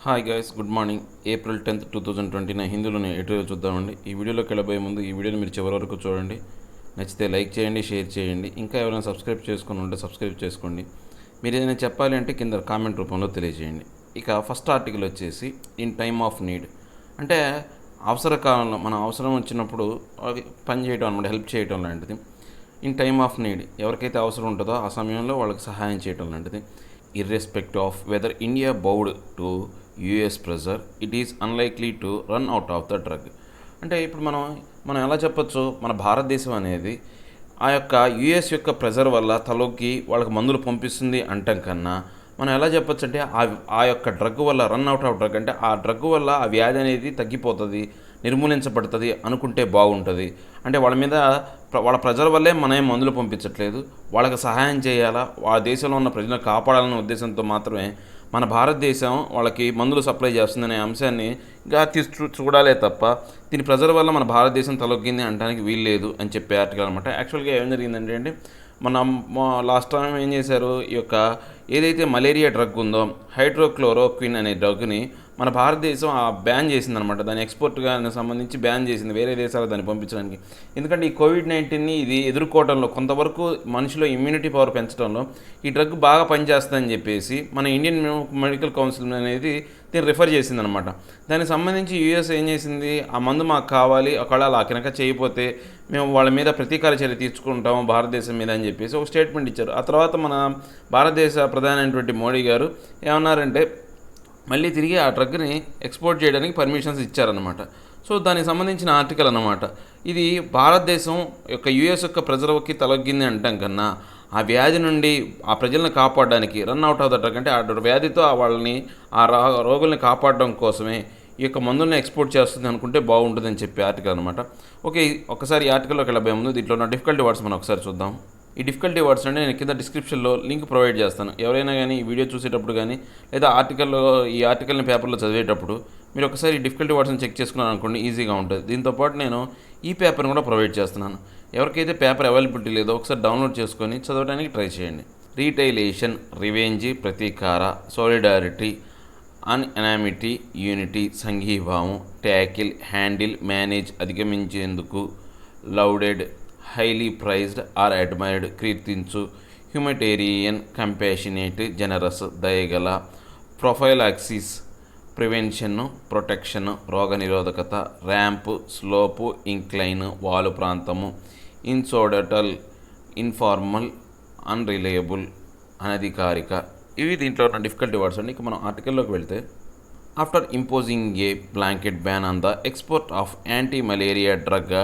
Hi guys, good morning. April 10th 2029 హిందూలోని editorial చూద్దామండి. ఈ వీడియోలోకి వెళ్ళబోయే ముందు ఈ వీడియోని మీరు చివరి వరకు చూడండి. నచ్చితే లైక్ చేయండి, షేర్ చేయండి. ఇంకా ఎవరైనా సబ్స్క్రైబ్ చేసుకుని ఉంటే సబ్స్క్రైబ్ చేసుకోండి. మీరు ఏదైనా చెప్పాలి అంటే కింద కామెంట్ రూపంలో తెలియజేయండి. ఇక ఫస్ట్ ఆర్టికల్ వచ్చేసి ఇన్ టైమ్ ఆఫ్ నీడ్, అంటే అవసర కాలంలో మన అవసరం వచ్చినప్పుడు పని చేయడం అనమాట, హెల్ప్ చేయడం లాంటిది. ఇన్ టైమ్ ఆఫ్ నీడ్, ఎవరికైతే అవసరం ఉంటుందో ఆ సమయంలో వాళ్ళకి సహాయం చేయడం లాంటిది. Irrespective of whether India bowed to US pressure, it is unlikely to run out of the drug. అంటే ఇప్పుడు మనం ఎలా చెప్పొచ్చు, మన భారతదేశం అనేది ఆ యొక్క యూఎస్ యొక్క ప్రెజర్ వల్ల తలొగ్గి వాళ్ళకి మందులు పంపిస్తుంది అంటాం కన్నా మనం ఎలా చెప్పొచ్చు అంటే ఆ యొక్క డ్రగ్ వల్ల రన్ అవుట్ ఆఫ్ డ్రగ్, అంటే ఆ డ్రగ్ వల్ల ఆ వ్యాధి అనేది తగ్గిపోతుంది, నిర్మూలించబడుతుంది అనుకుంటే బాగుంటుంది. అంటే వాళ్ళ ప్రజల వల్లే మనమేం మందులు పంపించట్లేదు, వాళ్ళకి సహాయం చేయాలా, వాళ్ళ దేశంలో ఉన్న ప్రజలను కాపాడాలనే ఉద్దేశంతో మాత్రమే మన భారతదేశం వాళ్ళకి మందులు సప్లై చేస్తుందనే అంశాన్ని చూడాలే తప్ప దీని ప్రజల వల్ల మన భారతదేశం తలొగ్గింది అనడానికి వీల్లేదు అని చెప్పే ఆర్టికల్ అనమాట. యాక్చువల్గా ఏం జరిగిందంటే అండి, లాస్ట్ టైం ఏం చేశారు, ఈ యొక్క ఏదైతే మలేరియా డ్రగ్ ఉందో హైడ్రోక్లోరోక్విన్ అనే డ్రగ్ని మన భారతదేశం బ్యాన్ చేసిందనమాట. దాని ఎక్స్పోర్ట్గా సంబంధించి బ్యాన్ చేసింది, వేరే దేశాలకు దాన్ని పంపించడానికి. ఎందుకంటే ఈ కోవిడ్-19ని ఇది ఎదుర్కోవడంలో కొంతవరకు మనిషిలో ఇమ్యూనిటీ పవర్ పెంచడంలో ఈ డ్రగ్ బాగా పనిచేస్తుందని చెప్పేసి మన ఇండియన్ మెడికల్ కౌన్సిల్ అనేది దీన్ని రిఫర్ చేసిందనమాట. దానికి సంబంధించి యూఎస్ ఏం చేసింది, ఆ మందు మాకు కావాలి, ఒకవేళ అలా కనుక చేయకపోతే మేము వాళ్ళ మీద ప్రతీకార చర్య తీర్చుకుంటాము భారతదేశం మీద అని చెప్పేసి ఒక స్టేట్మెంట్ ఇచ్చారు. ఆ తర్వాత మన భారతదేశ ప్రధానమైనటువంటి మోడీ గారు ఏమన్నారంటే మళ్ళీ తిరిగి ఆ డ్రగ్ని ఎక్స్పోర్ట్ చేయడానికి పర్మిషన్స్ ఇచ్చారనమాట. సో దానికి సంబంధించిన ఆర్టికల్ అనమాట ఇది. భారతదేశం యొక్క యూఎస్ యొక్క ప్రజలకి తలొగ్గింది అంటాం కన్నా ఆ వ్యాధి నుండి ఆ ప్రజలను కాపాడడానికి run out of the drug, అంటే ఆ వ్యాధితో వాళ్ళని ఆ రోగుల్ని కాపాడడం కోసమే ఈ యొక్క మందుల్ని ఎక్స్పోర్ట్ చేస్తుంది అనుకుంటే బాగుంటుందని చెప్పే ఆర్టికల్ అనమాట. ఓకే, ఒకసారి ఈ ఆర్టికల్లోకి వెళ్ళబోయే ముందు దీంట్లో ఉన్న డిఫికల్టీ వర్డ్స్ మనం ఒకసారి చూద్దాం. ఈ డిఫికల్టీ వర్డ్స్ అంటే నేను కింద డిస్క్రిప్షన్లో లింక్ ప్రొవైడ్ చేస్తాను. ఎవరైనా కానీ ఈ వీడియో చూసేటప్పుడు కానీ లేదా ఈ ఆర్టికల్ని పేపర్లో చదివేటప్పుడు మీరు ఒకసారి ఈ డిఫికల్టీ వర్డ్స్ని చెక్ చేసుకున్నాను అనుకోండి, ఈజీగా ఉంటుంది. దీంతోపాటు నేను ఈ పేపర్ని కూడా ప్రొవైడ్ చేస్తున్నాను. ఎవరికైతే పేపర్ అవైలబిలిటీ లేదో ఒకసారి డౌన్లోడ్ చేసుకొని చదవడానికి ట్రై చేయండి. రీటైలేషన్, రివెంజ్, ప్రతీకార, సాలిడారిటీ, అన్ఎనామిటీ, యూనిటీ, సంఘీభావం, ట్యాకిల్, హ్యాండిల్, మేనేజ్, అధిగమించేందుకు, lauded, highly prized or admired, కీర్తించు, హ్యూమటేరియన్, కంపాషనేట్, జనరస్, దయగల, ప్రొఫైలాక్సిస్, ప్రివెన్షన్, ప్రొటెక్షన్, రోగనిరోధకత, ర్యాంప్, స్లోపు, ఇంక్లైన్, వాలు ప్రాంతము, ఇన్సోడటల్, ఇన్ఫార్మల్, అన్రిలయబుల్, అనధికారిక. ఇవి దీంట్లో ఉన్న డిఫికల్టీ వర్డ్స్ అండి. ఇక మనం ఆర్టికల్లోకి వెళ్తే, after imposing A blanket ban on the export of anti malaria drug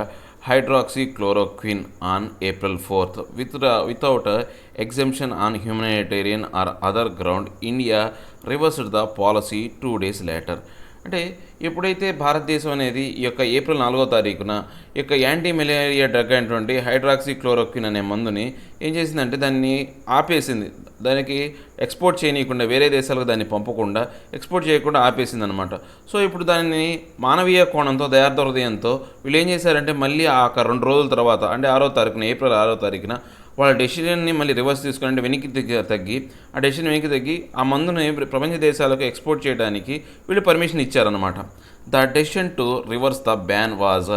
hydroxychloroquine on April 4th without exemption on humanitarian or other ground, India reversed the policy 2 days later. అంటే ఎప్పుడైతే భారతదేశం అనేది ఈ యొక్క ఏప్రిల్ 4వ తారీఖున ఈ యొక్క యాంటీ మలేరియా డ్రగ్ అయినటువంటి హైడ్రాక్సీక్లోరోక్విన్ అనే మందుని ఏం చేసిందంటే దాన్ని ఆపేసింది. దానికి ఎక్స్పోర్ట్ చేయనీయకుండా, వేరే దేశాలకు దాన్ని పంపకుండా ఎక్స్పోర్ట్ చేయకుండా ఆపేసింది అనమాట. సో ఇప్పుడు దాన్ని మానవీయ కోణంతో, దయార్థ హృదయంతో వీళ్ళు ఏం చేశారంటే మళ్ళీ ఆ 2 రోజుల తర్వాత, అంటే ఏప్రిల్ 6వ తారీఖున వాళ్ళ డెసిషన్ని మళ్ళీ రివర్స్ తీసుకుని, అంటే వెనక్కి తగ్గి ఆ డెసిషన్ వెనక్కి తగ్గి ఆ మందుని ప్రపంచ దేశాలకు ఎక్స్పోర్ట్ చేయడానికి వీళ్ళు పర్మిషన్ ఇచ్చారనమాట. The decision to reverse the ban was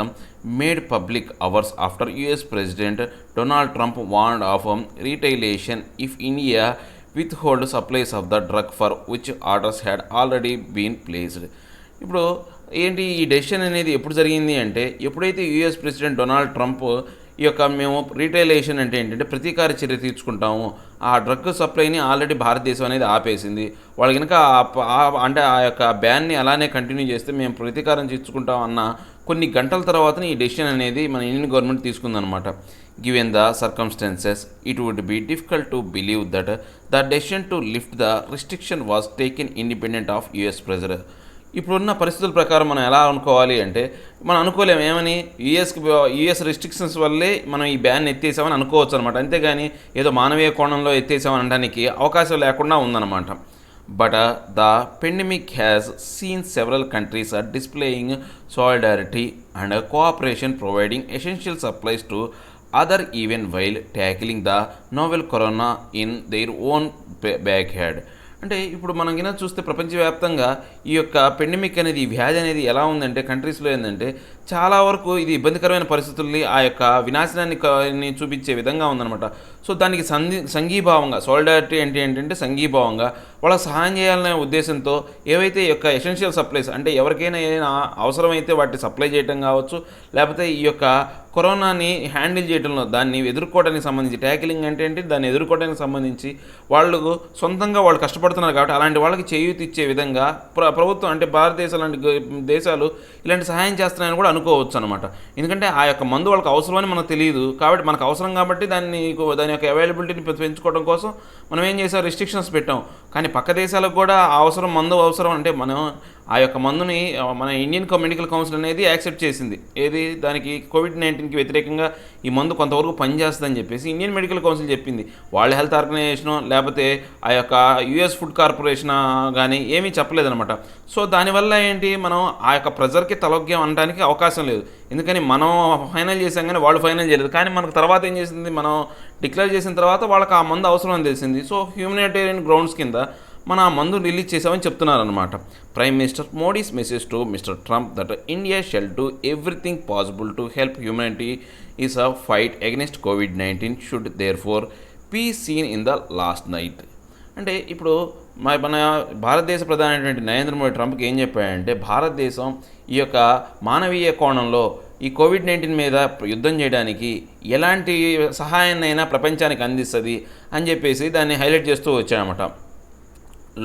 made public hours after US president Donald Trump warned of retaliation if India withhold supplies of the drug for which orders had already been placed. ఇప్పుడు ఏంటి ఈ decision అనేది ఎప్పుడు జరిగింది అంటే, ఎప్పుడైతే US president Donald Trump ఈ యొక్క మేము రీటైలేషన్ అంటే ఏంటంటే ప్రతీకార చర్య తీర్చుకుంటాము, ఆ డ్రగ్ సప్లైని ఆల్రెడీ భారతదేశం అనేది ఆపేసింది, వాళ్ళు కనుక అంటే ఆ యొక్క బ్యాన్ని అలానే కంటిన్యూ చేస్తే మేము ప్రతీకారం తీర్చుకుంటాం అన్న కొన్ని గంటల తర్వాతనే ఈ డెసిషన్ అనేది మన ఇండియన్ గవర్నమెంట్ తీసుకుందనమాట. Given the circumstances, it would be difficult to believe that the decision to lift the restriction was taken independent of US pressure. ఇప్పుడున్న పరిస్థితుల ప్రకారం మనం ఎలా అనుకోవాలి అంటే, మనం అనుకోలేము ఏమని, యూఎస్ రిస్ట్రిక్షన్స్ వల్లే మనం ఈ బ్యాన్ ఎత్తేసామని అనుకోవచ్చు అనమాట. అంతేగాని ఏదో మానవీయ కోణంలో ఎత్తేసామని అనడానికి అవకాశం లేకుండా ఉందన్నమాట. But the pandemic has seen several countries are displaying solidarity and cooperation, providing essential supplies to other even while tackling the novel corona in their own backyard. అంటే ఇప్పుడు మనం కింద చూస్తే ప్రపంచవ్యాప్తంగా ఈ యొక్క పెండమిక్ అనేది, ఈ వ్యాధి అనేది ఎలా ఉందంటే కంట్రీస్లో ఏంటంటే చాలా వరకు ఇది ఇబ్బందికరమైన పరిస్థితుల్ని, ఆ యొక్క వినాశనాన్ని చూపించే విధంగా ఉందన్నమాట. సో దానికి సంఘీభావంగా, సోలిడారిటీ అంటే ఏంటంటే సంఘీభావంగా వాళ్ళకి సహాయం చేయాలనే ఉద్దేశంతో ఏవైతే ఈ యొక్క ఎసెన్షియల్ సప్లైస్ అంటే ఎవరికైనా ఏదైనా అవసరమైతే వాటిని సప్లై చేయడం కావచ్చు, లేకపోతే ఈ యొక్క కరోనాని హ్యాండిల్ చేయడంలో, దాన్ని ఎదుర్కోవడానికి సంబంధించి, ట్యాకిలింగ్ అంటే ఏంటి, దాన్ని ఎదుర్కోవడానికి సంబంధించి వాళ్ళు సొంతంగా వాళ్ళు కష్టపడుతున్నారు కాబట్టి అలాంటి వాళ్ళకి చేయూతి ఇచ్చే విధంగా ప్రభుత్వం అంటే భారతదేశం లాంటి దేశాలు ఇలాంటి సహాయం చేస్తున్నాయని కూడా అనుకోవచ్చు అనమాట. ఎందుకంటే ఆ యొక్క మందు వాళ్ళకి అవసరమని మనకు తెలియదు కాబట్టి, మనకు అవసరం కాబట్టి దాని యొక్క అవైలబిలిటీని పెంచుకోవడం కోసం మనం ఏం చేసాం, రిస్ట్రిక్షన్స్ పెట్టాం. కానీ పక్క దేశాలకు కూడా మందు అవసరం అంటే మనం ఆ యొక్క మందుని మన ఇండియన్ మెడికల్ కౌన్సిల్ అనేది యాక్సెప్ట్ చేసింది. ఏది, దానికి కోవిడ్-19కి వ్యతిరేకంగా ఈ మందు కొంతవరకు పనిచేస్తుందని చెప్పేసి ఇండియన్ మెడికల్ కౌన్సిల్ చెప్పింది. వరల్డ్ హెల్త్ ఆర్గనైజేషను లేకపోతే ఆ యొక్క యుఎస్ ఫుడ్ కార్పొరేషన్ కానీ ఏమీ చెప్పలేదన్నమాట. సో దానివల్ల ఏంటి, మనం ఆ యొక్క ప్రెజర్కి తలొగ్గాం అనడానికి అవకాశం లేదు. ఎందుకని మనం ఫైనల్ చేసాం కానీ వాళ్ళు ఫైనల్ చేయలేదు. కానీ మనకు తర్వాత ఏం చేసింది, మనం డిక్లేర్ చేసిన తర్వాత వాళ్ళకి ఆ మందు అవసరం అని తెలిసింది. సో హ్యూమనిటేరియన్ గ్రౌండ్స్ కింద మన ఆ మందు రిలీజ్ చేసామని చెప్తున్నారనమాట. Prime minister Modi's message to mister Trump that India shall do everything possible to help humanity is a fight against కోవిడ్-19 should therefore be seen in the last night. అంటే ఇప్పుడు మన భారతదేశ ప్రధానమైనటువంటి నరేంద్ర మోడీ ట్రంప్కి ఏం చెప్పాడంటే, భారతదేశం ఈ యొక్క మానవీయ కోణంలో ఈ కోవిడ్-19 మీద యుద్ధం చేయడానికి ఎలాంటి సహాయాన్నైనా ప్రపంచానికి అందిస్తుంది అని చెప్పేసి దాన్ని హైలైట్ చేస్తూ వచ్చాయన్నమాట.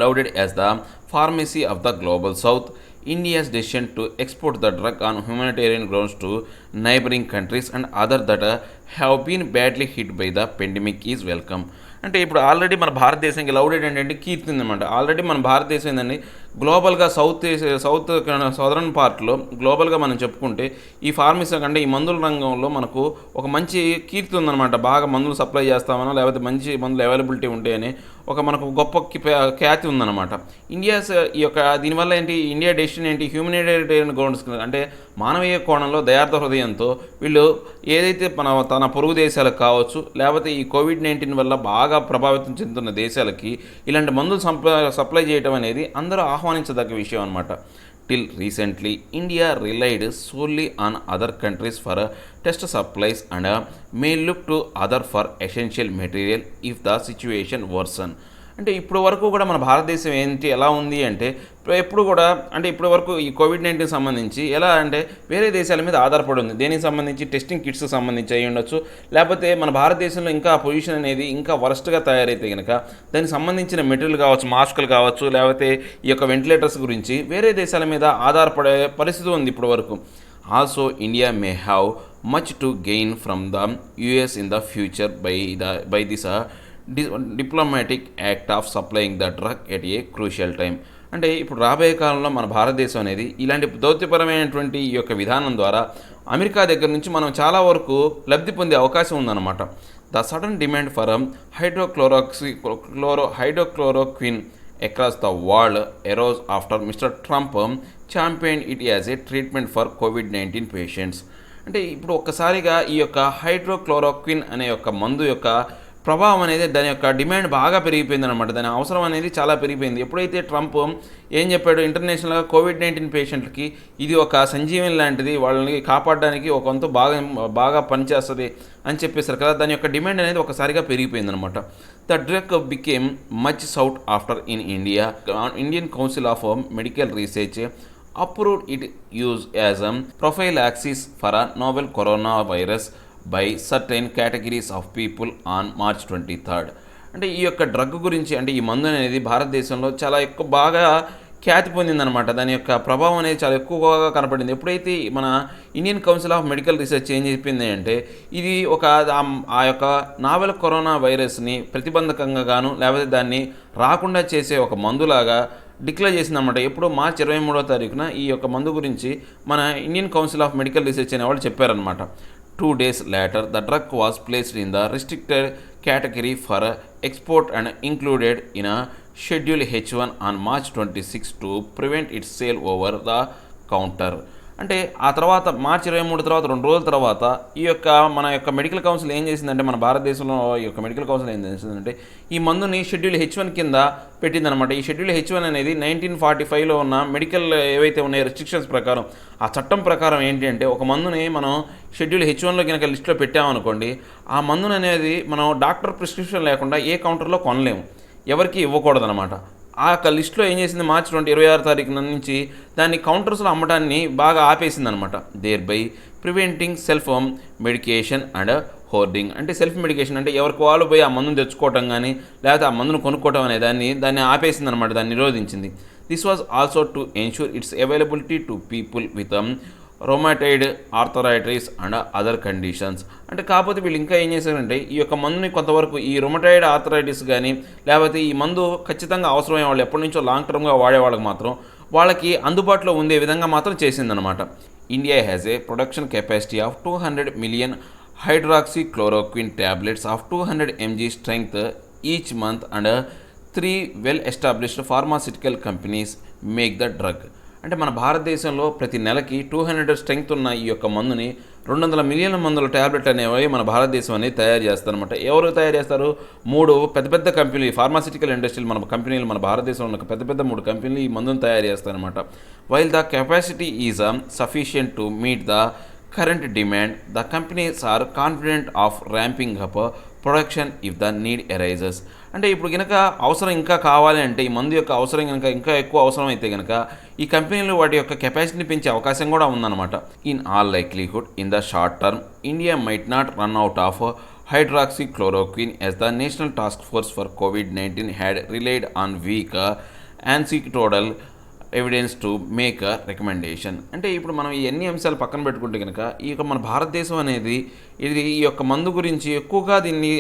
Lauded as the pharmacy of the global south, India's decision to export the drug on humanitarian grounds to neighboring countries and others that have been badly hit by the pandemic is welcome. అంటే ఇప్పుడు already మన భారతదేశానికి లౌడెడ్ ఏంటంటే కీర్తి ఉందన్నమాట. Already మన భారతదేశం ఏంటండి గ్లోబల్గా south southern పార్ట్లో గ్లోబల్గా మనం చెప్పుకుంటే ఈ ఫార్మసీ అంటే ఈ మందుల రంగంలో మనకు ఒక మంచి కీర్తి ఉందన్నమాట. బాగా మందులు సప్లై చేస్తామనో లేకపోతే మంచి మందులు అవైలబిలిటీ ఉంటాయని ఒక మనకు గొప్ప ఖ్యాతి ఉందన్నమాట. ఈ యొక్క దీనివల్ల ఏంటి, ఇండియా డెసిషన్ ఏంటి, హ్యూమనిటేరియన్ గ్రౌండ్స్ అంటే మానవీయ కోణంలో దయార్థ హృదయంతో వీళ్ళు ఏదైతే తన పొరుగు దేశాలకు కావచ్చు లేకపోతే ఈ కోవిడ్-19 వల్ల బాగా ప్రభావితం చెందుతున్న దేశాలకి ఇలాంటి మందులు సప్లై చేయడం అనేది అందరూ ఆహ్వానించదగ్గ విషయం అనమాట. Till recently, India relied solely on other countries for test supplies and may look to other for essential material if the situation worsen. అంటే ఇప్పుడు వరకు కూడా మన భారతదేశం ఎలా ఉంది అంటే ఎప్పుడు కూడా అంటే ఇప్పటి వరకు ఈ కోవిడ్-19 సంబంధించి ఎలా అంటే వేరే దేశాల మీద ఆధారపడి ఉంది. దేనికి సంబంధించి, టెస్టింగ్ కిట్స్ సంబంధించి అయి ఉండొచ్చు, లేకపోతే మన భారతదేశంలో ఇంకా పొల్యూషన్ అనేది ఇంకా వరస్ట్గా తయారైతే కనుక దానికి సంబంధించిన మెటీరియల్ కావచ్చు, మాస్కులు కావచ్చు, లేకపోతే ఈ యొక్క వెంటిలేటర్స్ గురించి వేరే దేశాల మీద ఆధారపడే పరిస్థితి ఉంది ఇప్పటి వరకు. Also India may have much to gain from the US in the future by this diplomatic act of supplying the drug at a crucial time. అంటే ఇప్పుడు రాబోయే కాలంలో మన భారతదేశం అనేది ఇలాంటి దౌత్యపరమైనటువంటి ఈ యొక్క విధానం ద్వారా అమెరికా దగ్గర నుంచి మనం చాలా వరకు లబ్ధి పొందే అవకాశం ఉందన్నమాట. The sudden demand for hydrochloroquine across the world arose after mister Trump champion it as a treatment for COVID-19 patients. అంటే ఇప్పుడు ఒక్కసారిగా ఈ యొక్క హైడ్రోక్లోరోక్విన్ అనే యొక్క మందు యొక్క ప్రభావం అనేది, దాని యొక్క డిమాండ్ బాగా పెరిగిపోయింది అనమాట. దాని అవసరం అనేది చాలా పెరిగిపోయింది. ఎప్పుడైతే ట్రంప్ ఏం చెప్పాడు, ఇంటర్నేషనల్గా కోవిడ్-19 పేషెంట్లకి ఇది ఒక సంజీవని లాంటిది, వాళ్ళని కాపాడడానికి ఒక వంతు బాగా పనిచేస్తుంది అని చెప్పేశారు కదా, దాని యొక్క డిమాండ్ అనేది ఒకసారిగా పెరిగిపోయింది అనమాట. The drug became much సౌట్ after in Indian council of medical research approved it use as a prophylaxis for a novel coronavirus by certain categories of people on March 23rd. అంటే ఈ యొక్క డ్రగ్ గురించి అంటే ఈ మందు అనేది భారతదేశంలో చాలా బాగా ఖ్యాతి పొందిందనమాట. దాని యొక్క ప్రభావం అనేది చాలా ఎక్కువగా కనపడింది. ఎప్పుడైతే మన Indian council of medical research ఏం చెప్పింది అంటే ఇది ఆ యొక్క నావెల్ కరోనా వైరస్ని ప్రతిబంధకంగా గాను లేకపోతే దాన్ని రాకుండా చేసే ఒక మందులాగా డిక్లేర్ చేసిందన్నమాట. ఎప్పుడు మార్చి 23వ తారీఖున ఈ యొక్క మందు గురించి మన Indian council of medical research అనే వాళ్ళు చెప్పారనమాట. 2 days later, the drug was placed in the restricted category for export and included in a Schedule H1 on March 26 to prevent its sale over the counter. అంటే ఆ తర్వాత మార్చి 23 తర్వాత 2 రోజుల తర్వాత మన యొక్క మెడికల్ కౌన్సిల్ ఏం చేసిందంటే, మన భారతదేశంలో ఈ యొక్క మెడికల్ కౌన్సిల్ ఏం చేసిందంటే ఈ మందుని షెడ్యూల్ H1 కింద పెట్టిందనమాట. ఈ షెడ్యూల్ H1 అనేది 1945లో ఉన్న మెడికల్ ఏవైతే ఉన్నాయో రిస్ట్రిక్షన్స్ ప్రకారం, ఆ చట్టం ప్రకారం ఏంటి అంటే, ఒక మందుని మనం షెడ్యూల్ H1లో కనుక లిస్టులో పెట్టామనుకోండి, ఆ మందుని అనేది మనం డాక్టర్ ప్రిస్క్రిప్షన్ లేకుండా ఏ కౌంటర్లో కొనలేము, ఎవరికి ఇవ్వకూడదనమాట. ఆ యొక్క లిస్టులో ఏం చేసింది, మార్చి 26 తారీఖున నుంచి దాన్ని కౌంటర్స్లో అమ్మటాన్ని బాగా ఆపేసిందనమాట. Thereby preventing self medication and hoarding. అంటే సెల్ఫ్ మెడికేషన్ అంటే ఎవరికి వాళ్ళు పోయి ఆ మందును తెచ్చుకోవటం కానీ లేకపోతే ఆ మందును కొనుక్కోవటం అనే దాన్ని ఆపేసిందనమాట, దాన్ని నిరోధించింది. This was also to ensure its availability to people with rheumatoid arthritis and other conditions. అంటే కాకపోతే వీళ్ళు ఇంకా ఏం చేశారంటే, ఈ యొక్క మందుని కొంతవరకు ఈ రొమాటైడ్ ఆర్థరైటిస్ కానీ లేకపోతే ఈ మందు ఖచ్చితంగా అవసరమైన వాళ్ళు ఎప్పటి నుంచో లాంగ్ టర్మ్గా వాడేవాళ్ళకి మాత్రం వాళ్ళకి అందుబాటులో ఉండే విధంగా మాత్రం చేసిందనమాట. India has a production capacity of 200 million hydroxychloroquine tablets of 200 mg strength each month and 3 well established pharmaceutical companies make the drug. అంటే మన భారతదేశంలో ప్రతి నెలకి 200 స్ట్రెంగ్త్ ఉన్న ఈ యొక్క మందుని 200 మిలియన్ల మందుల ట్యాబ్లెట్ అనేవి మన భారతదేశం అనేది తయారు చేస్తారనమాట. ఎవరు తయారు చేస్తారు? 3 పెద్ద పెద్ద కంపెనీలు, ఫార్మాసిటికల్ ఇండస్ట్రీలు, మన భారతదేశంలో ఉన్న పెద్ద పెద్ద 3 కంపెనీలు ఈ మందును తయారు చేస్తారనమాట. While the capacity is sufficient to meet the current demand, the companies are confident of ramping up production if the need arises. అంటే ఇప్పుడు కనుక అవసరం ఇంకా కావాలి అంటే, ఈ మందు యొక్క అవసరం కనుక ఇంకా ఎక్కువ అవసరం అయితే కనుక ఈ కంపెనీలు వాటి యొక్క కెపాసిటీని పెంచే అవకాశం కూడా ఉందన్నమాట. In all likelihood in the short term India might not run out of hydroxychloroquine as the National Task Force for COVID-19 had relied on weak anecdotal evidence to make a recommendation. అంటే ఇప్పుడు మనం ఈ అన్ని అంశాలు పక్కన పెట్టుకుంటే కనుక ఈ యొక్క మన భారతదేశం అనేది ఈ యొక్క మందు గురించి ఎక్కువగా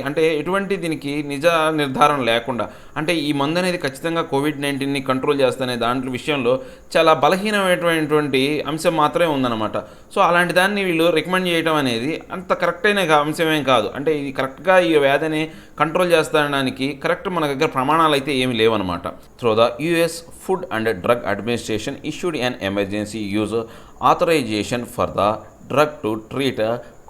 అంటే ఎటువంటి దీనికి నిజ నిర్ధారణ లేకుండా, అంటే ఈ మందు అనేది ఖచ్చితంగా COVID-19ని కంట్రోల్ చేస్తనే దాంట్లో విషయంలో చాలా బలహీనమైనటువంటి అంశం మాత్రమే ఉందన్నమాట. సో అలాంటి దాన్ని వీళ్ళు రికమెండ్ చేయడం అనేది అంత కరెక్ట్ అయిన అంశమేం కాదు. అంటే ఇది కరెక్ట్గా ఈ వ్యాధిని కంట్రోల్ చేస్తానికి కరెక్ట్ మన దగ్గర ప్రమాణాలు అయితే ఏమి లేవన్నమాట. Through the US Food and Drug Administration issued an emergency use authorization for the drug to treat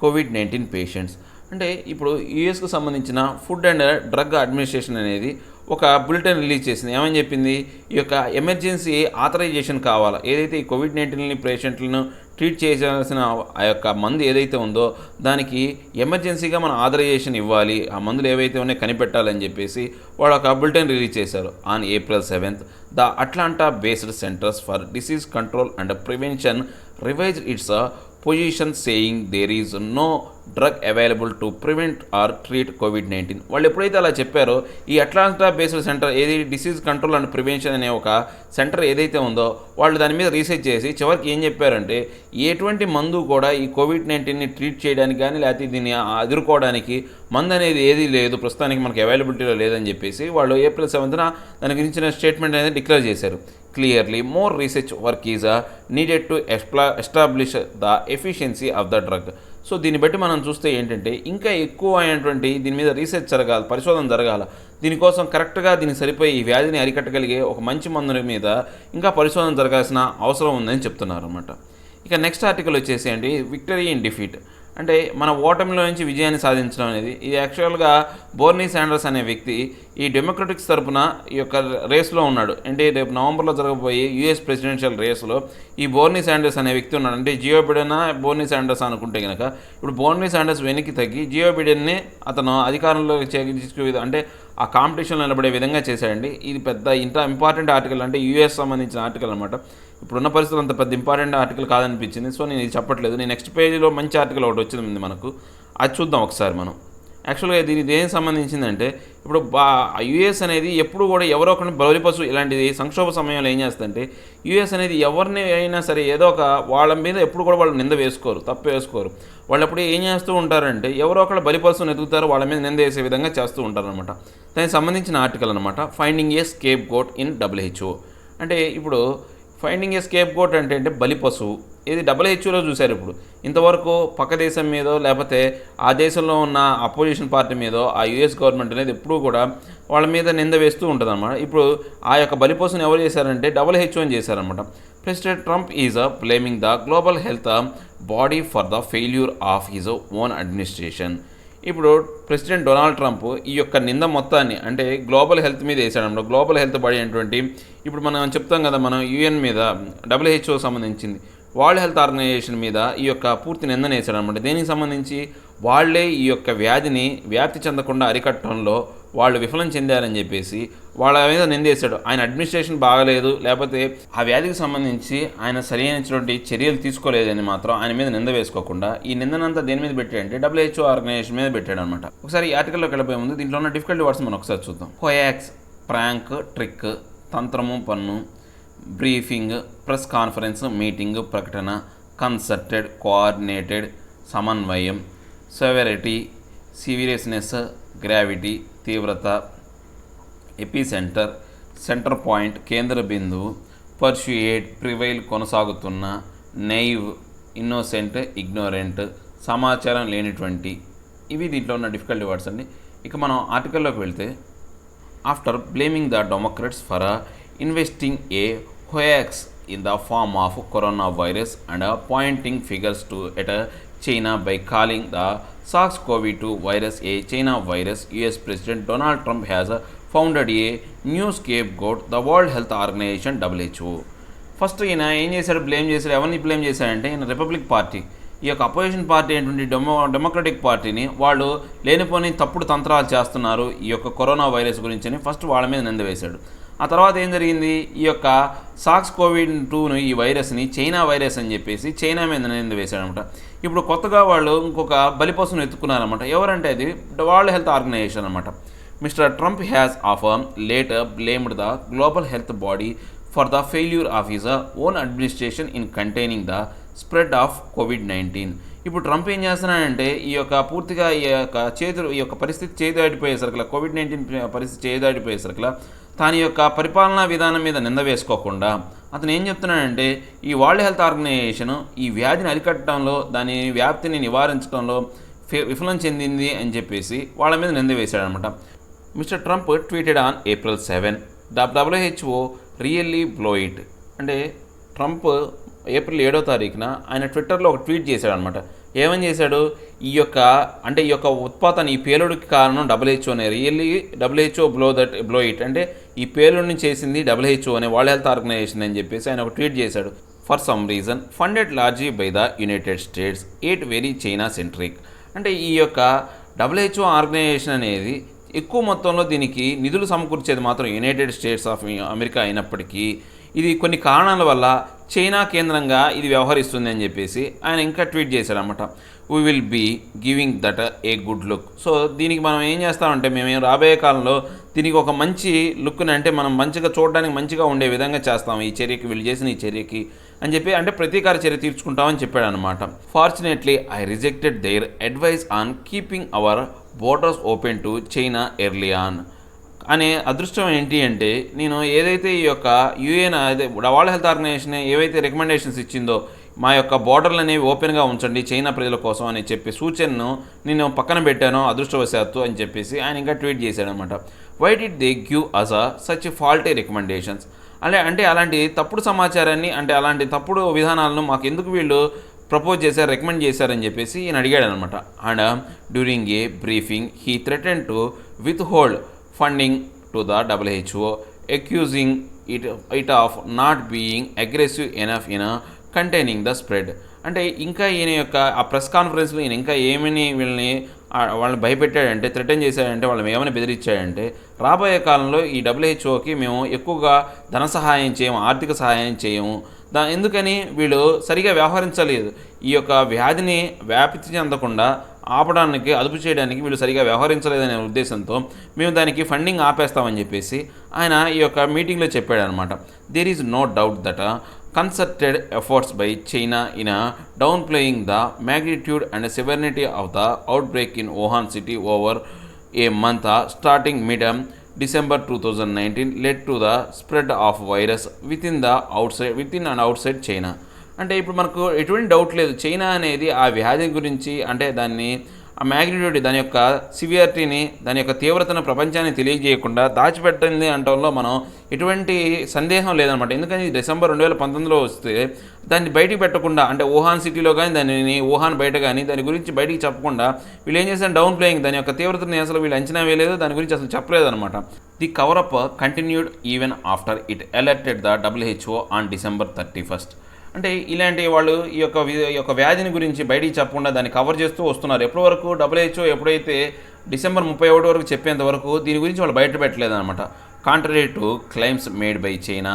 COVID-19 patients. అంటే ఇప్పుడు యూఎస్కు సంబంధించిన ఫుడ్ అండ్ డ్రగ్ అడ్మినిస్ట్రేషన్ అనేది ఒక బులెటిన్ రిలీజ్ చేసింది. ఏమని చెప్పింది? ఈ యొక్క ఎమర్జెన్సీ ఆథరైజేషన్ కావాలా, ఏదైతే ఈ COVID-19 పేషెంట్లను ట్రీట్ చేయాల్సిన ఆ యొక్క మందు ఏదైతే ఉందో దానికి ఎమర్జెన్సీగా మనం ఆథరైజేషన్ ఇవ్వాలి, ఆ మందులు ఏవైతే ఉన్నాయో కనిపెట్టాలని చెప్పేసి వాళ్ళు ఒక బులెటిన్ రిలీజ్ చేశారు. On April 7th the Atlanta based centres for disease control and prevention revised its position saying there is no drug available to prevent or treat COVID-19. వాళ్ళు ఎప్పుడైతే అలా చెప్పారో ఈ అట్లాంటా బేస్డ్ సెంటర్ ఏది disease control and prevention అనే ఒక centre ఏదైతే ఉందో వాళ్ళు దాని మీద రీసెర్చ్ చేసి చివరికి ఏం చెప్పారంటే, ఎటువంటి మందు కూడా ఈ COVID-19ని ట్రీట్ చేయడానికి కానీ లేకపోతే దీన్ని ఎదుర్కోవడానికి మందు అనేది ఏదీ లేదు, ప్రస్తుతానికి మనకి అవైలబిలిటీలో లేదని చెప్పేసి వాళ్ళు April 7th దాని గురించిన స్టేట్మెంట్ అనేది డిక్లేర్ చేశారు. Clearly, more research work is needed to establish the efficiency of the drug. So దీన్ని బట్టి మనం చూస్తే ఏంటంటే ఇంకా ఎక్కువ అయినటువంటి దీని మీద రీసెర్చ్ జరగాలి, పరిశోధన జరగాలి. దీనికోసం కరెక్ట్గా దీనికి సరిపోయి ఈ వ్యాధిని అరికట్టగలిగే ఒక మంచి మందు మీద ఇంకా పరిశోధన జరగాల్సిన అవసరం ఉందని చెప్తున్నారు అన్నమాట. ఇక నెక్స్ట్ ఆర్టికల్ వచ్చేసి అండి, విక్టరీ ఇన్ డిఫీట్. అంటే మన ఓటమిలో నుంచి విజయాన్ని సాధించడం అనేది ఇది యాక్చువల్గా బోర్నీ శాండర్స్ అనే వ్యక్తి ఈ డెమోక్రటిక్స్ తరపున ఈ యొక్క రేస్లో ఉన్నాడు. అంటే రేపు నవంబర్లో జరగబోయే US ప్రెసిడెన్షియల్ రేస్లో ఈ బోర్నీ శాండర్స్ అనే వ్యక్తి ఉన్నాడు. అంటే జియో బిడెన్ బోర్నీ శాండర్స్ అనుకుంటే కనుక ఇప్పుడు బోర్నీ శాండర్స్ వెనక్కి తగ్గి జియో బిడెన్ని అతను అధికారంలో అంటే ఆ కాంపిటీషన్లో నిలబడే విధంగా చేశాడండి. ఇది పెద్ద ఇంపార్టెంట్ ఆర్టికల్, అంటే US సంబంధించిన ఆర్టికల్ అనమాట. ఇప్పుడున్న పరిస్థితులు అంత పెద్ద ఇంపార్టెంట్ ఆర్టికల్ కాదనిపించింది, సో నేను ఇది చెప్పట్లేదు. నేను నెక్స్ట్ పేజీలో మంచి ఆర్టికల్ ఒకటి వచ్చింది మనకు, అది చూద్దాం ఒకసారి మనం. యాక్చువల్గా దీని దేనికి సంబంధించిందంటే, ఇప్పుడు US అనేది ఎప్పుడు కూడా ఎవరో ఒకరిని బలిపశు ఇలాంటిది సంక్షోభ సమయంలో ఏం చేస్తుందంటే, US అనేది ఎవరిని అయినా సరే ఏదో ఒక వాళ్ళ మీద ఎప్పుడు కూడా వాళ్ళు నింద వేసుకోరు, తప్పు వేసుకోరు. వాళ్ళు ఎప్పుడు ఏం చేస్తూ ఉంటారంటే ఎవరో ఒకళ్ళు బలిపశువుని ఎదుగుతారు, వాళ్ళ మీద నింద వేసే విధంగా చేస్తూ ఉంటారనమాట. దానికి సంబంధించిన ఆర్టికల్ అనమాట, finding a scapegoat in WHO. అంటే ఇప్పుడు ఫైండింగ్ ఏ స్కేప్ గోట్ అంటే బలిపశువు. ఇది WHO చూశారు. ఇప్పుడు ఇంతవరకు పక్క దేశం మీదో లేకపోతే ఆ దేశంలో ఉన్న అపోజిషన్ పార్టీ మీదో ఆ US గవర్నమెంట్ అనేది ఎప్పుడూ కూడా వాళ్ళ మీద నింద వేస్తూ ఉంటుంది అనమాట. ఇప్పుడు ఆ యొక్క బలిపశువుని ఎవరు చేశారంటే WHO చేశారనమాట. President Trump is blaming the global health body for the failure of his own administration. ఇప్పుడు ప్రెసిడెంట్ డొనాల్డ్ ట్రంప్ ఈ యొక్క నింద మొత్తాన్ని అంటే గ్లోబల్ హెల్త్ మీద వేసాడన్నమాట. గ్లోబల్ హెల్త్ బాడీ అనేటువంటి ఇప్పుడు మనం చెప్తాం కదా, మనం యుఎన్ మీద WHO సంబంధించింది వరల్డ్ హెల్త్ ఆర్గనైజేషన్ మీద ఈ యొక్క పూర్తి నిందన వేసాడనమాట. దేనికి సంబంధించి వాళ్లే ఈ యొక్క వ్యాధిని వ్యాప్తి చెందకుండా అరికట్టడంలో వాళ్ళు విఫలం చెందారని చెప్పేసి వాళ్ళ మీద నిందేశాడు. ఆయన అడ్మినిస్ట్రేషన్ బాగలేదు, లేకపోతే ఆ వ్యాధికి సంబంధించి ఆయన సరైనటువంటి చర్యలు తీసుకోలేదని మాత్రం ఆయన మీద నింద వేసుకోకుండా ఈ నిందనంతా దేని మీద పెట్టాడంటే WHO ఆర్గనైజేషన్ మీద పెట్టాడు అనమాట. ఒకసారి ఈ ఆర్టికల్లోకి వెళ్ళిపోయే ముందు దీంట్లో ఉన్న డిఫికల్టీ వర్డ్స్ మనం ఒకసారి చూద్దాం. హోయాక్స్, ప్రాంక్, ట్రిక్, తంత్రము, పన్ను, బ్రీఫింగ్, ప్రెస్ కాన్ఫరెన్స్, మీటింగ్, ప్రకటన, కన్సర్టెడ్, కోఆర్డినేటెడ్, సమన్వయం, సెవెరిటీ, సీరియస్నెస్, గ్రావిటీ, తీవ్రత, ఎపిసెంటర్, సెంటర్ పాయింట్, కేంద్ర బిందువు, పర్సుయేట్, ప్రివైల్, కొనసాగుతున్న, నైవ్, ఇన్నోసెంట్, ఇగ్నోరెంట్, సమాచారం లేనిటువంటి. ఇవి దీంట్లో ఉన్న డిఫికల్టీ వర్డ్స్ అండి. ఇక మనం ఆర్టికల్లోకి వెళ్తే, after blaming the Democrats for investing A hoax in the form of coronavirus and pointing figures to at China by calling the SARS-CoV-2 virus a China virus, US President Donald Trump has founded a new scapegoat, the World Health Organization WHO. First ఈయన ఏం చేశాడు, blame చేశాడు. ఎవరిని blame చేశాడంటే ఈయన republic party, ఈ యొక్క opposition party అయినటువంటి డెమోక్రటిక్ పార్టీని వాళ్ళు లేనిపోని తప్పుడు తంత్రాలు చేస్తున్నారు ఈ యొక్క కరోనా వైరస్ గురించి అని ఫస్ట్ వాళ్ళ మీద నింద వేశాడు. ఆ తర్వాత ఏం జరిగింది, ఈ యొక్క SARS-CoV-2 ఈ వైరస్ని చైనా వైరస్ అని చెప్పేసి చైనా మీద నింద వేశాడనమాట. ఇప్పుడు కొత్తగా వాళ్ళు ఇంకొక బలిపశువును ఎత్తుకున్నారనమాట. ఎవరంటే అది వరల్డ్ హెల్త్ ఆర్గనైజేషన్ అనమాట. Mister Trump has offer later blamed the global health body for the failure of his own administration in containing the spread of COVID-19. ఇప్పుడు ట్రంప్ ఏం చేస్తున్నాడంటే ఈ యొక్క పూర్తిగా ఈ యొక్క పరిస్థితి చేదాడిపోయేసరికలా, COVID-19 పరిస్థితి చేదాడిపోయేసరికలా తాని యొక్క పరిపాలనా విధానం మీద నింద వేసుకోకుండా అతను ఏం చెప్తున్నాడంటే ఈ వరల్డ్ హెల్త్ ఆర్గనైజేషన్ ఈ వ్యాధిని అరికట్టడంలో, దాని వ్యాప్తిని నివారించడంలో విఫలం చెందింది అని చెప్పేసి వాళ్ళ మీద నింద వేశాడనమాట. Mister Trump tweeted on April 7, the WHO really blow it. అంటే ట్రంప్ ఏప్రిల్ 7వ తారీఖున ఆయన ట్విట్టర్లో ఒక ట్వీట్ చేశాడనమాట. ఏమని చేశాడు, ఈ యొక్క ఉత్పాతాన్ని, ఈ పేలుడికి కారణం WHO అనే, రియల్లీ WHO బ్లో ఇట్ అంటే ఈ పేలుడిని చేసింది WHO అనే వరల్డ్ హెల్త్ ఆర్గనైజేషన్ అని చెప్పేసి ఆయన ఒక ట్వీట్ చేశాడు. For some reason funded Lodgy by the United states, it very China centric. అంటే ఈ యొక్క WHO ఆర్గనైజేషన్ అనేది ఎక్కువ మొత్తంలో దీనికి నిధులు సమకూర్చేది మాత్రం యునైటెడ్ స్టేట్స్ ఆఫ్ అమెరికా అయినప్పటికీ ఇది కొన్ని కారణాల వల్ల చైనా కేంద్రంగా ఇది వ్యవహరిస్తుంది అని చెప్పేసి ఆయన ఇంకా ట్వీట్ చేశాడనమాట. We will be giving that a good look. So దీనికి మనం ఏం చేస్తామంటే మేము రాబోయే కాలంలో దీనికి ఒక మంచి లుక్ని, అంటే మనం మంచిగా చూడడానికి మంచిగా ఉండే విధంగా చేస్తాం ఈ చర్యకి, వీళ్ళు చేసిన ఈ చర్యకి అని చెప్పి, అంటే ప్రతీకార చర్య తీర్చుకుంటామని చెప్పాడు అనమాట. Fortunately I rejected their advice on keeping our borders open to China early on. అనే అదృష్టం ఏంటి అంటే, నేను ఏదైతే ఈ యొక్క UN అదే వరల్డ్ హెల్త్ ఆర్గనైజేషన్ ఏవైతే రికమెండేషన్స్ ఇచ్చిందో మా యొక్క బోర్డర్లు అనేవి ఓపెన్గా ఉంచండి చైనా ప్రజల కోసం అని చెప్పి సూచనను నేను పక్కన పెట్టాను అదృష్టవశాత్తు అని చెప్పేసి ఆయన ఇంకా ట్వీట్ చేశాడనమాట. Why did they give us such faulty recommendations. అంటే అలాంటి తప్పుడు సమాచారాన్ని, అంటే అలాంటి తప్పుడు విధానాలను మాకు ఎందుకు వీళ్ళు ప్రపోజ్ చేశారు, రికమెండ్ చేశారని చెప్పేసి ఈయన అడిగాడనమాట. And during a briefing he threaten to withhold funding to the WHO, accusing it of not being aggressive enough in containing the spread. అంటే ఇంకా ఈయన యొక్క ఆ ప్రెస్ కాన్ఫరెన్స్లో ఈయన ఇంకా ఏమని వాళ్ళని భయపెట్టాడంటే, థ్రెటన్ చేశాడంటే, వాళ్ళని ఏమైనా బెదిరించాడంటే రాబోయే కాలంలో ఈ WHOకి మేము ఎక్కువగా ధన సహాయం చేయము, ఆర్థిక సహాయం చేయము, ఎందుకని వీళ్ళు సరిగా వ్యవహరించలేదు, ఈ యొక్క వ్యాధిని వ్యాప్తి చెందకుండా ఆపడానికి, అదుపు చేయడానికి వీళ్ళు సరిగా వ్యవహరించలేదనే ఉద్దేశంతో మేము దానికి ఫండింగ్ ఆపేస్తామని చెప్పేసి ఆయన ఈ యొక్క మీటింగ్లో చెప్పాడనమాట. There is no doubt that concerted efforts by China in downplaying the magnitude and severity of the outbreak in Wuhan city over a month starting mid-December 2019 led to the spread of virus within and outside China. అంటే ఇప్పుడు మనకు ఎటువంటి doubt లేదు, China అనేది ఆ వ్యాధి గురించి, అంటే దాన్ని ఆ మ్యాగ్నిట్యూడ్ దాని యొక్క సివియారిటీని, దాని యొక్క తీవ్రతను ప్రపంచానికి తెలియజేయకుండా దాచిపెట్టింది అంటంలో మనం ఎటువంటి సందేహం లేదనమాట. ఎందుకని డిసెంబర్ 2019లో వస్తే దాన్ని బయటికి పెట్టకుండా, అంటే వుహాన్ సిటీలో కానీ దానిని వుహాన్ బయట కానీ దాని గురించి బయటికి చెప్పకుండా వీళ్ళు ఏం చేశారు, డౌన్ ప్లేయింగ్, దాని యొక్క తీవ్రతని అసలు వీళ్ళు అంచనా వేయలేదు, దాని గురించి అసలు చెప్పలేదన్నమాట. The cover up continued even after it alerted the WHO on December 31st. అంటే ఇలాంటి వాళ్ళు ఈ యొక్క వ్యాధిని గురించి బయటికి చెప్పకుండా దాన్ని కవర్ చేస్తూ వస్తున్నారు. ఎప్పటి వరకు WHO ఎప్పుడైతే December 31 వరకు చెప్పేంత వరకు దీని గురించి వాళ్ళు బయట పెట్టలేదన్నమాట. Contrary to claims made by China,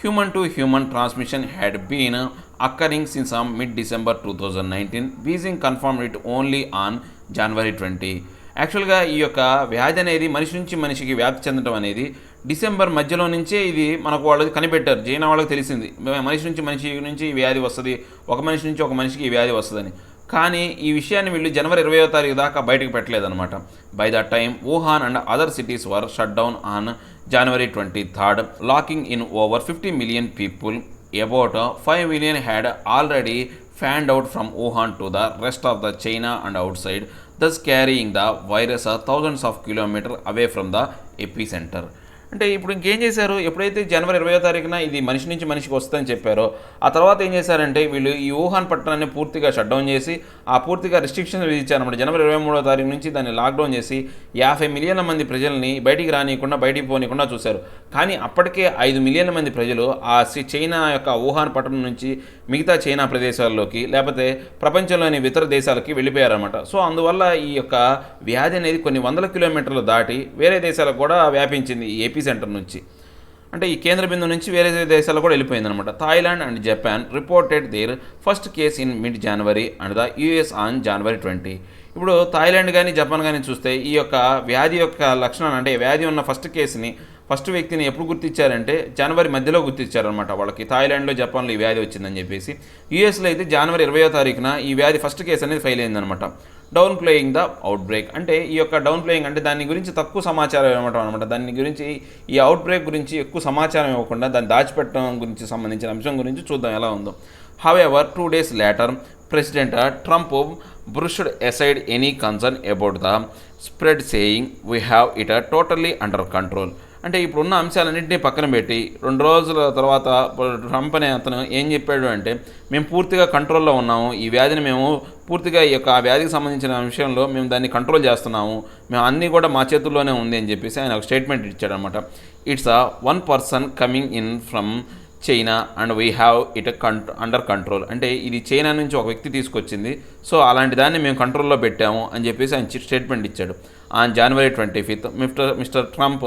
human to human transmission had been occurring since mid-December 2019. Beijing confirmed it only on January 20. యాక్చువల్గా ఈ యొక్క వ్యాధి అనేది మనిషి నుంచి మనిషికి వ్యాప్తి చెందడం అనేది డిసెంబర్ మధ్యలో నుంచే ఇది మనకు వాళ్ళు కనిపెట్టారు. చైనా వాళ్ళకి తెలిసింది మనిషి నుంచి మనిషి నుంచి ఈ వ్యాధి వస్తుంది, ఒక మనిషి నుంచి ఒక మనిషికి ఈ వ్యాధి వస్తుందని. కానీ ఈ విషయాన్ని వీళ్ళు January 20 దాకా బయటకు పెట్టలేదన్నమాట. By the time Wuhan and other cities were shut down on January 23, locking in over 50 million people. About 5 million had already fanned out from Wuhan to the rest of the China and outside, thus carrying the virus thousands of kilometers away from the epicenter. అంటే ఇప్పుడు ఇంకేం చేశారు, ఎప్పుడైతే January 20 ఇది మనిషి నుంచి మనిషికి వస్తుందని చెప్పారో ఆ తర్వాత ఏం చేశారంటే వీళ్ళు ఈ వుహాన్ పట్టణాన్ని పూర్తిగా షట్డౌన్ చేసి ఆ పూర్తిగా రిస్ట్రిక్షన్స్ విధించారన్నమాట. January 23 నుంచి దాన్ని లాక్డౌన్ చేసి 50 మిలియన్ల మంది ప్రజల్ని బయటికి రానియకుండా, బయటికి పోనీయకుండా చూశారు. కానీ అప్పటికే 5 మిలియన్ల మంది ప్రజలు ఆ చైనా యొక్క వుహాన్ పట్టణం నుంచి మిగతా చైనా ప్రదేశాల్లోకి లేకపోతే ప్రపంచంలోని ఇతర దేశాలకి వెళ్ళిపోయారన్నమాట. సో అందువల్ల ఈ యొక్క వ్యాధి అనేది కొన్ని వందల కిలోమీటర్లు దాటి వేరే దేశాలకు కూడా వ్యాపించింది ఈ ఏపీ సెంటర్ నుంచి. అంటే ఈ కేంద్ర బిందువు నుంచి వేరే దేశాలకు కూడా వెళ్ళిపోయిందనమాట. Thailand and Japan reported their first case in mid-January and the US on January 20. ఇప్పుడు థాయిలాండ్ కానీ జపాన్ కానీ చూస్తే ఈ యొక్క వ్యాధి యొక్క లక్షణాలు, అంటే వ్యాధి ఉన్న ఫస్ట్ వ్యక్తిని ఎప్పుడు గుర్తించారంటే జనవరి మధ్యలో గుర్తించారనమాట. వాళ్ళకి థాయిలాండ్లో, జపాన్లో ఈ వ్యాధి వచ్చిందని చెప్పేసి. యూఎస్లో అయితే January 20 ఈ వ్యాధి ఫస్ట్ కేసు అనేది ఫైల్ అయిందనమాట. Down playing the out break, అంటే ఈ యొక్క డౌన్ ప్లేయింగ్ అంటే దాని గురించి తక్కువ సమాచారం ఇవ్వడం అనమాట. దాని గురించి ఈ అవుట్ బ్రేక్ గురించి ఎక్కువ సమాచారం ఇవ్వకుండా దాన్ని దాచిపెట్టడం గురించి సంబంధించిన అంశం గురించి చూద్దాం ఎలా ఉందో. However 2 days later, President Trump brushed aside any concern about the spread, saying we have it totally under control. అంటే ఇప్పుడున్న అంశాలన్నింటినీ పక్కన పెట్టి 2 రోజుల తర్వాత ట్రంప్ అనే అతను ఏం చెప్పాడు అంటే మేము పూర్తిగా కంట్రోల్లో ఉన్నాము, ఈ వ్యాధిని మేము పూర్తిగా ఈ యొక్క వ్యాధికి సంబంధించిన విషయంలో మేము దాన్ని కంట్రోల్ చేస్తున్నాము, మేము అన్నీ కూడా మా చేతుల్లోనే ఉంది అని చెప్పేసి ఆయన ఒక స్టేట్మెంట్ ఇచ్చాడనమాట. It's one person coming in from China and we have it under control, అంటే ఇది చైనా నుంచి ఒక వ్యక్తి తీసుకొచ్చింది, సో అలాంటి దాన్ని మేము కంట్రోల్లో పెట్టాము అని చెప్పేసి ఆయన స్టేట్మెంట్ ఇచ్చాడు. On January 25, mister Trump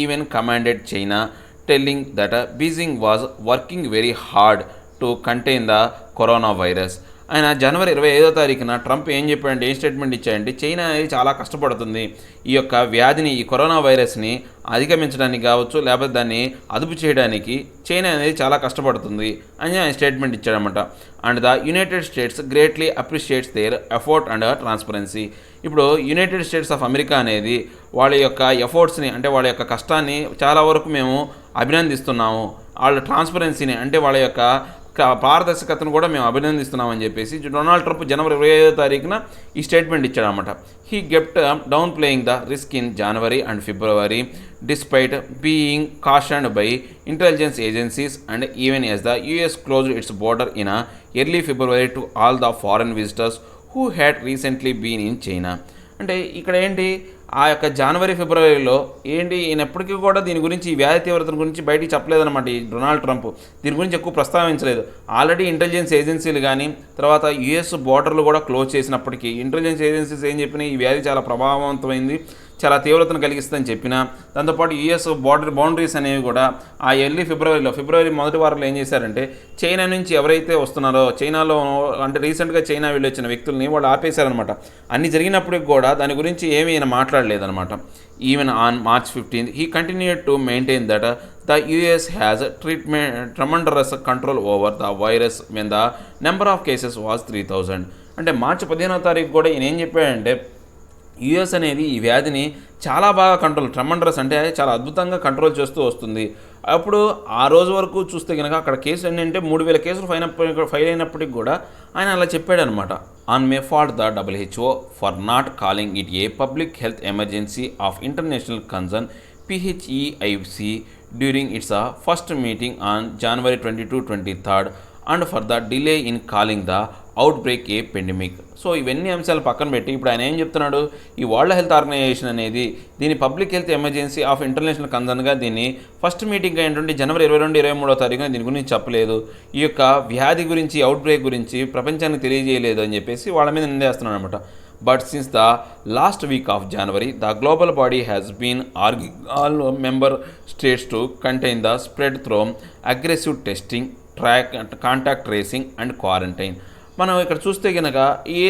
even commanded China, telling that Beijing was working very hard to contain the corona virus. ఆయన January 25 ట్రంప్ ఏం చెప్పాడంటే, ఏం స్టేట్మెంట్ ఇచ్చాడంటే చైనా అనేది చాలా కష్టపడుతుంది ఈ యొక్క వ్యాధిని, ఈ కరోనా వైరస్ని అధిగమించడానికి కావచ్చు లేకపోతే దాన్ని అదుపు చేయడానికి చైనా అనేది చాలా కష్టపడుతుంది అని ఆయన స్టేట్మెంట్ ఇచ్చాడనమాట. And the United States greatly appreciates their effort and transparency. ఇప్పుడు యునైటెడ్ స్టేట్స్ ఆఫ్ అమెరికా అనేది వాళ్ళ యొక్క ఎఫర్ట్స్ని, అంటే వాళ్ళ యొక్క కష్టాన్ని చాలా వరకు మేము అభినందిస్తున్నాము, వాళ్ళ ట్రాన్స్పరెన్సీని అంటే వాళ్ళ యొక్క పారదర్శకతను కూడా మేము అభినందిస్తున్నామని చెప్పేసి డొనాల్డ్ ట్రంప్ January 25 ఈ స్టేట్మెంట్ ఇచ్చాడనమాట. He kept downplaying the risk in January and February despite being cautioned by intelligence agencies and even as the US closed its border in early February to all the foreign visitors who had recently been in China. అంటే ఇక్కడ ఏంటి, ఆ యొక్క January, Februaryలో ఏంటి ఈయన ఎప్పటికీ కూడా దీని గురించి, ఈ వ్యాధి తీవ్రత గురించి బయటికి చెప్పలేదన్నమాట. ఈ డొనాల్డ్ ట్రంప్ దీని గురించి ఎక్కువ ప్రస్తావించలేదు. ఆల్రెడీ ఇంటెలిజెన్స్ ఏజెన్సీలు కానీ తర్వాత US బోర్డర్లు కూడా క్లోజ్ చేసినప్పటికీ ఇంటెలిజెన్స్ ఏజెన్సీస్ ఏం చెప్పినాయి, ఈ వ్యాధి చాలా ప్రభావవంతమైంది, చాలా తీవ్రతను కలిగిస్తుందని చెప్పినా, దాంతోపాటు US బౌండరీస్ అనేవి కూడా ఆ ఎర్లీ ఫిబ్రవరి మొదటి వారంలో ఏం చేశారంటే చైనా నుంచి ఎవరైతే వస్తున్నారో, చైనాలో అంటే రీసెంట్గా చైనా వెళ్ళి వచ్చిన వ్యక్తుల్ని వాళ్ళు ఆపేశారనమాట. అన్ని జరిగినప్పటికి కూడా దాని గురించి ఏమీ ఈయన మాట్లాడలేదనమాట. Even on March 15 he continued to maintain that the US has tremendous control over the virus when the number of cases was 3,000. అంటే March 15 కూడా ఈయన ఏం చెప్పాడంటే US అనేది ఈ వ్యాధిని చాలా బాగా కంట్రోల్, ట్రెమండరస్ అంటే చాలా అద్భుతంగా కంట్రోల్ చేస్తూ వస్తుంది. అప్పుడు ఆ రోజు వరకు చూస్తే కనుక అక్కడ కేసులు ఏంటంటే 3,000 కేసులు ఫైల్ అయినప్పటికి కూడా ఆయన అలా చెప్పాడనమాట. On May fault the WHO for not calling it A public health emergency of international concern PHEIC during it's first meeting on January 22, 23 and for the delay in calling the outbreak A pandemic. So ఇవన్నీ అంశాలు పక్కన పెట్టి ఇప్పుడు ఆయన ఏం చెప్తున్నాడు, ఈ world health organisation అనేది దీని public health emergency of international కన్సర్న్గా దీన్ని ఫస్ట్ మీటింగ్ అయినటువంటి January 22, 23 దీని గురించి చెప్పలేదు, ఈ యొక్క వ్యాధి గురించి అవుట్బ్రేక్ గురించి ప్రపంచానికి తెలియజేయలేదు అని చెప్పేసి వాళ్ళ మీద నిందేస్తున్నాడు అనమాట. But since the last week of January, the global body has been arguing all member states to contain the spread through aggressive testing, contact tracing and quarantine. మనం ఇక్కడ చూస్తే కనుక ఈ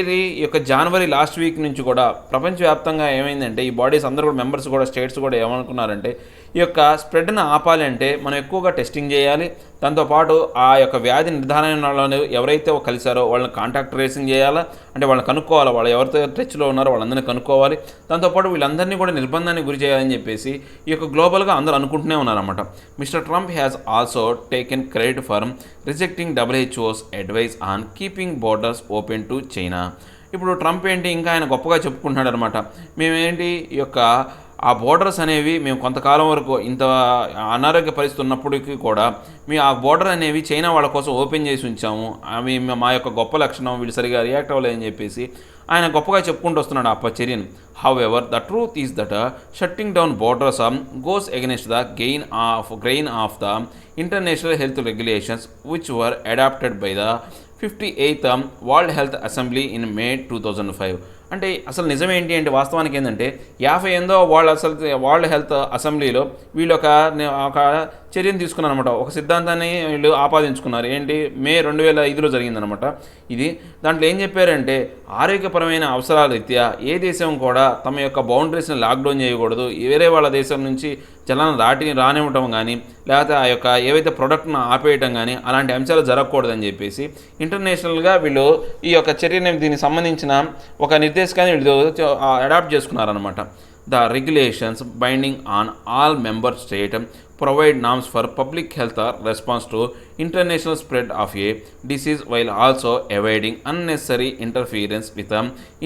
యొక్క జనవరి లాస్ట్ వీక్ నుంచి కూడా ప్రపంచవ్యాప్తంగా ఏమైందంటే ఈ బాడీస్ అందరూ కూడా మెంబర్స్ కూడా స్టేట్స్ కూడా ఏమనుకున్నారంటే ఈ యొక్క స్ప్రెడ్ని ఆపాలి అంటే మనం ఎక్కువగా టెస్టింగ్ చేయాలి, దాంతోపాటు ఆ యొక్క వ్యాధి నిర్ధారణలో ఎవరైతే కలిశారో వాళ్ళని కాంటాక్ట్ ట్రేసింగ్ చేయాలా, అంటే వాళ్ళని కనుక్కోవాలి, వాళ్ళు ఎవరితో టచ్లో ఉన్నారో వాళ్ళందరినీ కనుక్కోవాలి, దాంతోపాటు వీళ్ళందరినీ కూడా నిర్బంధానికి గురి చేయాలని చెప్పేసి ఈ యొక్క గ్లోబల్గా అందరూ అనుకుంటూనే ఉన్నారన్నమాట. Mister Trump has also taken credit for rejecting WHO's advice on keeping borders open to China. ఇప్పుడు ట్రంప్ ఏంటి ఇంకా ఆయన గొప్పగా చెప్పుకుంటున్నాడు అనమాట, మేమేంటి ఈ యొక్క ఆ బోర్డర్స్ అనేవి మేము కొంతకాలం వరకు ఇంత అనారోగ్య పరిస్థితి ఉన్నప్పటికీ కూడా మేము ఆ బోర్డర్ అనేవి చైనా వాళ్ళ కోసం ఓపెన్ చేసి ఉంచాము, అవి మా యొక్క గొప్ప లక్షణం, వీళ్ళు సరిగా రియాక్ట్ అవ్వలేదని చెప్పేసి ఆయన గొప్పగా చెప్పుకుంటూ వస్తున్నాడు ఆ చర్యను. However the truth is that shutting down borders goes against the grain of the international health regulations which were adopted by the 58th world health assembly in May 2005. అంటే అసలు నిజం ఏంటి అంటే వాస్తవానికి ఏంటంటే 58వ వరల్డ్ హెల్త్ అసెంబ్లీలో వీళ్ళు ఒక చర్యను తీసుకున్నారనమాట, ఒక సిద్ధాంతాన్ని వీళ్ళు ఆపాదించుకున్నారు. ఏంటి, May 2005లో జరిగిందనమాట ఇది. దాంట్లో ఏం చెప్పారంటే ఆరోగ్యపరమైన అవసరాల రీత్యా ఏ దేశం కూడా తమ యొక్క బౌండరీస్ని లాక్డౌన్ చేయకూడదు, వేరే వాళ్ళ దేశం నుంచి జలాన్ని రానివ్వటం కానీ లేకపోతే ఆ యొక్క ఏవైతే ప్రొడక్ట్ను ఆపేయటం కానీ అలాంటి అంశాలు జరగకూడదని చెప్పేసి ఇంటర్నేషనల్గా వీళ్ళు ఈ యొక్క చర్యని దీనికి సంబంధించిన ఒక నిర్దేశకాన్ని వీళ్ళు అడాప్ట్ చేసుకున్నారనమాట. The regulations binding on all member state provide norms for public health response to international spread of a disease while also avoiding unnecessary interference with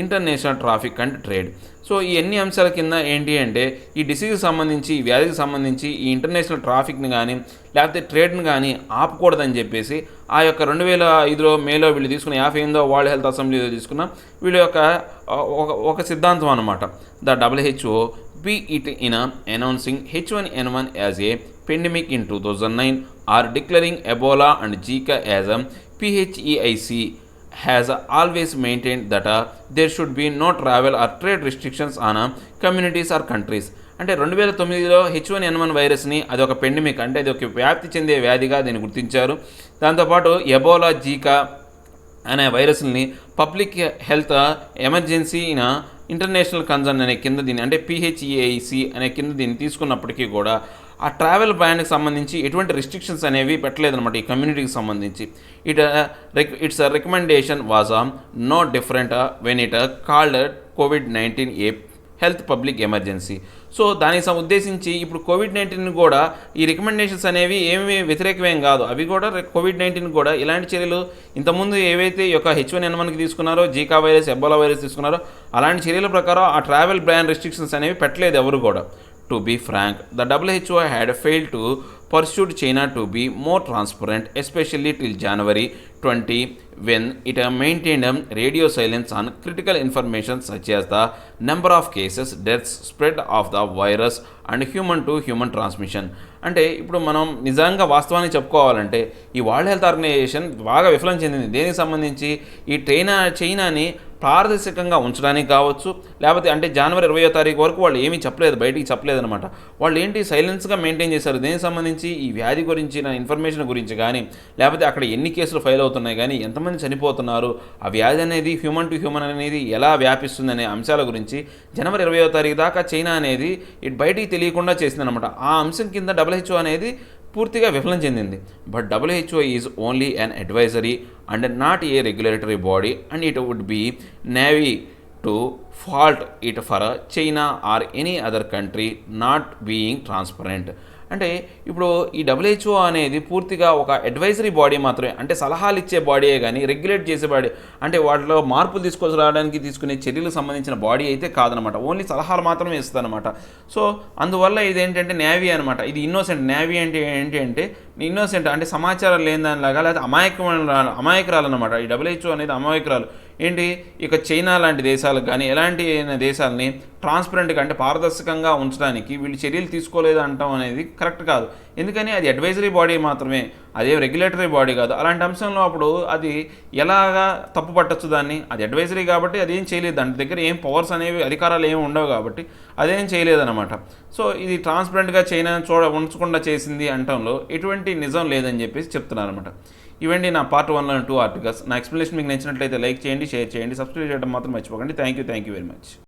international traffic and trade. So ఈ అన్ని అంశాల కింద ఏంటి అంటే ఈ డిసీజ్కి సంబంధించి ఈ వ్యాధికి సంబంధించి ఈ ఇంటర్నేషనల్ ట్రాఫిక్ని కానీ లేకపోతే ట్రేడ్ని కానీ ఆపకూడదని చెప్పేసి ఆ యొక్క 2005లో మేలో వీళ్ళు తీసుకున్న 58వ వరల్డ్ హెల్త్ అసెంబ్లీలో తీసుకున్న వీళ్ళ యొక్క ఒక సిద్ధాంతం అనమాట. The WHO be it in announcing H1N1 as a pandemic in 2009 or declaring Ebola and Zika as a PHEIC has always maintained that there should be no travel or trade restrictions on communities or countries. అంటే 2009లో H1N1 వైరస్ని అది ఒక pandemic, అంటే అది ఒక వ్యాప్తి చెందే వ్యాధిగా దీన్ని గుర్తించారు. దాంతోపాటు ఎబోలా, జీకా అనే వైరస్ని public health emergency in international concern అనే కింద దీన్ని, అంటే PHEIC అనే కింద దీన్ని తీసుకున్నప్పటికీ కూడా ఆ ట్రావెల్ బ్యాన్కి సంబంధించి ఎటువంటి రిస్ట్రిక్షన్స్ అనేవి పెట్టలేదన్నమాట ఈ కమ్యూనిటీకి సంబంధించి. Its recommendation was no different when it called COVID-19 a health public emergency. So దానికి ఉద్దేశించి ఇప్పుడు COVID-19 కూడా ఈ రికమెండేషన్స్ అనేవి ఏమీ వ్యతిరేకమేం కాదు, అవి కూడా COVID-19 కూడా ఇలాంటి చర్యలు ఇంతకుముందు ఏవైతే ఈ యొక్క H1N1కి తీసుకున్నారో, జీకా వైరస్, ఎబోలా వైరస్ తీసుకున్నారో అలాంటి చర్యల ప్రకారం ఆ ట్రావెల్ బ్యాన్ రిస్ట్రిక్షన్స్ అనేవి పెట్టలేదు ఎవరు కూడా. To be frank, the WHO had failed to pursue China to be more transparent, especially till January 20, when it maintained radio silence on critical information such as the number of cases, deaths, spread of the virus and human to human transmission. అంటే ఇప్పుడు మనం నిజంగా వాస్తవాన్ని చెప్పుకోవాలంటే ఈ world health organisation బాగా విఫలం చెందింది. దేనికి సంబంధించి ఈ చైనాని పారదర్శకంగా ఉంచడానికి కావచ్చు, లేకపోతే అంటే January 20వ వరకు వాళ్ళు ఏమీ చెప్పలేదు, బయటికి చెప్పలేదన్నమాట. వాళ్ళు ఏంటి సైలెన్స్గా మెయింటైన్ చేశారు దేనికి సంబంధించి ఈ వ్యాధి గురించిన ఇన్ఫర్మేషన్ గురించి కానీ లేకపోతే అక్కడ ఎన్ని కేసులు ఫైల్ అవుతున్నాయి కానీ ఎంతమంది చనిపోతున్నారు, ఆ వ్యాధి అనేది హ్యూమన్ టు హ్యూమన్ అనేది ఎలా వ్యాపిస్తుంది అనే అంశాల గురించి January 20వ దాకా చైనా అనేది ఇటు బయటికి తెలియకుండా చేసిందనమాట. ఆ అంశం కింద WHO అనేది పూర్తిగా విఫలం చెందింది. But WHO is only an advisory and not a regulatory body and it would be naive to fault it for China or any other country not being transparent. అంటే ఇప్పుడు ఈ WHO అనేది పూర్తిగా ఒక అడ్వైజరీ బాడీ మాత్రమే, అంటే సలహాలు ఇచ్చే బాడీయే కానీ రెగ్యులేట్ చేసే బాడీ, అంటే వాటిలో మార్పులు తీసుకురావడానికి తీసుకునే చర్యలకు సంబంధించిన బాడీ అయితే కాదనమాట. ఓన్లీ సలహాలు మాత్రమే ఇస్తుంది అనమాట. సో అందువల్ల ఇదేంటంటే నేవీ అనమాట. ఇది ఇన్నోసెంట్. నేవీ అంటే ఏంటి అంటే ఇన్నోసెంట్, అంటే సమాచారం లేని దానిలాగా, లేదా అమాయకురాలు అనమాట. ఈ WHO అనేది అమాయకురాలు. ఏంటి, ఇక చైనా లాంటి దేశాలకు కానీ ఎలాంటి దేశాలని ట్రాన్స్పరెంట్గా, అంటే పారదర్శకంగా ఉంచడానికి వీళ్ళు చర్యలు తీసుకోలేదు అంటాం అనేది కరెక్ట్ కాదు. ఎందుకని అది అడ్వైజరీ బాడీ మాత్రమే, అదే రెగ్యులేటరీ బాడీ కాదు. అలాంటి అంశంలో అప్పుడు అది ఎలాగా తప్పు పట్టచ్చు దాన్ని? అది అడ్వైజరీ కాబట్టి అదేం చేయలేదు, దాని దగ్గర ఏం పవర్స్ అనేవి, అధికారాలు ఏమి ఉండవు కాబట్టి అదేం చేయలేదన్నమాట. సో ఇది ట్రాన్స్పరెంట్గా చైనా ఉంచకుండా చేసింది అంటంలో ఎటువంటి నిజం లేదని చెప్పేసి చెప్తున్నారు అనమాట. ఇవండి నా పార్ట్ 1లోని 2 ఆర్టికల్స్. నా ఎక్స్ప్లెనేషన్ మీకు నచ్చినట్లయితే లైక్ చేయండి, షేర్ చేయండి, సబ్స్క్రైబ్ చేయడం మాత్రం మర్చిపోకండి. Thank you very much.